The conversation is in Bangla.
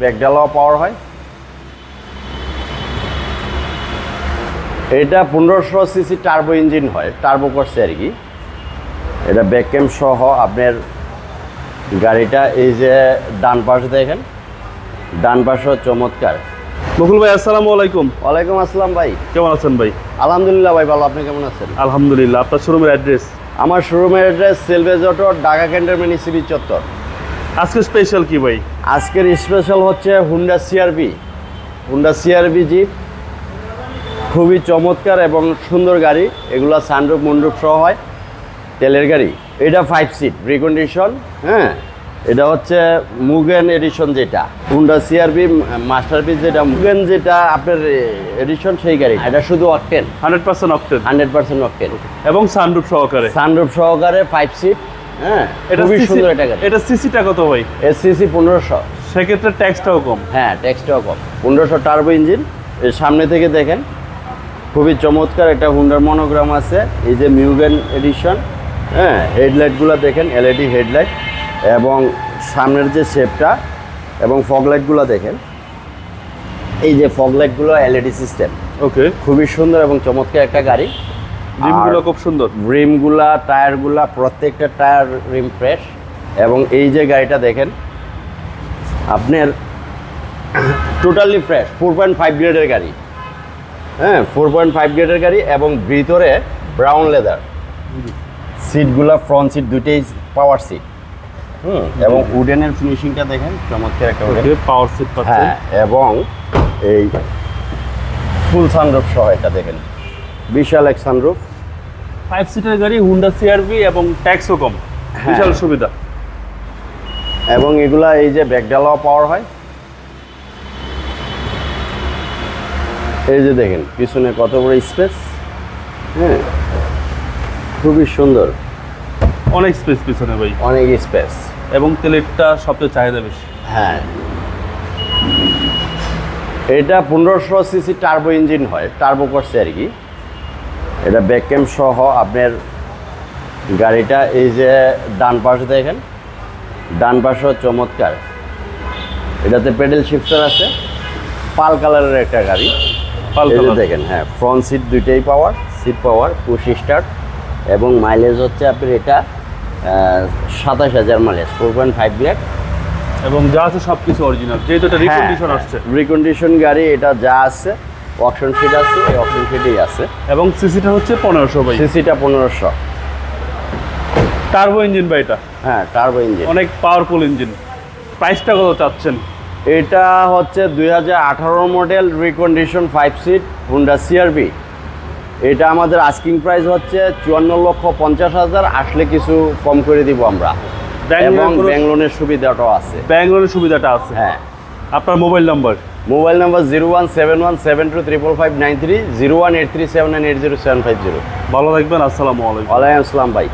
ব্যাকডালাও পাওয়ার হয়। এটা 1500 সিসি টার্বো ইঞ্জিন হয়, টার্বো করছে আর কি। এটা ব্যাক ক্যাম্প সহ আপনার গাড়িটা এই যে ডান পাশে দেখেন, ডান পাশে চমৎকার। বকুল ভাই আসসালামু আলাইকুম। ওয়ালাইকুম আসসালাম ভাই, কেমন আছেন ভাই? আলহামদুলিল্লাহ ভাই ভালো। আপনি কেমন আছেন? আলহামদুলিল্লাহ। আপনার শোরুমের অ্যাড্রেস? আমার শোরুমের address Salvage Auto, Dhaka cantonment CB চত্বর। আজকে স্পেশাল কি ভাই? আজকের স্পেশাল হচ্ছে হুন্ডা সিআরভি জিপ। খুবই চমৎকার এবং সুন্দর গাড়ি। এগুলো সানরুফ মুন্ডুপ সহ হয়, তেলের গাড়ি। এটা 5 সিট রিকন্ডিশন। হ্যাঁ, এটা হচ্ছে মুগেন এডিশন, যেটা হুন্ডা সিআরভি মাস্টারপিস, যেটা মুগেন যেটা আপনার এডিশন সেই গাড়ি। এটা শুধু অকটেন, 100% অকটেন। 100% অকটেন এবং সানরুফ সহকারে। সানরুফ সহকারে 5 সিট। হ্যাঁ, এটা খুবই সুন্দর একটা গাড়ি। এটা সিসিটা কত ভাই? এসসিসি 1500। সেক্ষেত্রে ট্যাক্সটাও কম। হ্যাঁ, ট্যাক্সটাও কম। 1500 টার্বো ইঞ্জিন। এর সামনে থেকে দেখেন, খুবই চমৎকার একটা হুন্ডার মনোগ্রাম আছে। এই যে মিউগেন এডিশন। হ্যাঁ, হেডলাইটগুলো দেখেন, এলইডি হেডলাইট, এবং সামনের যে শেপটা এবং ফগলাইটগুলো দেখেন। এই যে ফগলাইটগুলো এলইডি সিস্টেম। ওকে, খুবই সুন্দর এবং চমৎকার একটা গাড়ি। রিমগুলো খুব সুন্দর। রিমগুলা, টায়ারগুলা, প্রত্যেকটা টায়ার রিম ফ্রেশ। এবং এই যে গাড়িটা দেখেন আপনার টোটালি ফ্রেশ, 4.5 গ্রেডের গাড়ি। হ্যাঁ, 4.5 গ্রেডের গাড়ি এবং ভিতরে ব্রাউন লেদার। সিটগুলা ফ্রন্ট সিট দুইটাই পাওয়ার সিট। এবং উডেনের ফিনিশিংটা দেখেন, চমৎকার একটা উডেন পাওয়ার সিট পাচ্ছেন। হ্যাঁ, এবং এই ফুল সানরুফ সহ এটা দেখেন, বিশাল এক সানরুফ। 5 সিটের গাড়ি, হুন্ডা সিআরভি, এবং ট্যাক্সও কম। বিশাল সুবিধা। এবং এগুলা এই যে ব্যাকডালাও পাওয়ার হয়। এই যে দেখেন পিছনে কত বড় স্পেস। হ্যাঁ, খুবই সুন্দর। অনেক স্পেস পিছনে ভাই, অনেক স্পেস। এবং তেলেরটা সবচেয়ে চাহিদা বেশি। হ্যাঁ, এটা 1500 সিসি টার্বো ইঞ্জিন হয়, টার্বো করছে আর কি। এটা ব্যাক ক্যাম্প সহ আপনার গাড়িটা এই যে ডান পাশে দেখেন, ডান পাশে চমৎকার। এটাতে পেডেল শিফটার আছে, পাল কালারের একটা গাড়ি। এই যে দেখেন, হ্যাঁ, ফ্রন্ট সিট দুইটাই পাওয়ার, সিট পাওয়ার, পুশ স্টার্ট। এবং মাইলেজ হচ্ছে আপনার এটা 27,000 মাইলেজ, 4.5 গ্রেড। এবং যা আছে সবকিছু অরিজিনাল, যেহেতু এটা রিকন্ডিশন আসছে। রিকন্ডিশন গাড়ি, এটা যা আছে অপশন শিট আছে, এই অপশন শিটেই আছে। এবং সিসিটা হচ্ছে 1500 ভাই। সিসিটা 1500। টার্বো ইঞ্জিন ভাই এটা। হ্যাঁ, টার্বো ইঞ্জিন, অনেক পাওয়ারফুল ইঞ্জিন। প্রাইসটা কত চাচ্ছেন? এটা হচ্ছে 2018 model recondition 5 seat Honda CRV. এটা আমাদের আস্কিং প্রাইস হচ্ছে 54,50,000। আসলে কিছু কম করে দিব আমরা। এবং ব্যাংক লোনের সুবিধাটাও আছে। ব্যাংক লোনের সুবিধাটা আছে। হ্যাঁ। আপনার মোবাইল নাম্বার? Mobile number 0171725593, 018379807550। ভালো থাকবেন। আসসালামু আলাইকুম। ওয়ালাইকুম আসসালাম ভাই।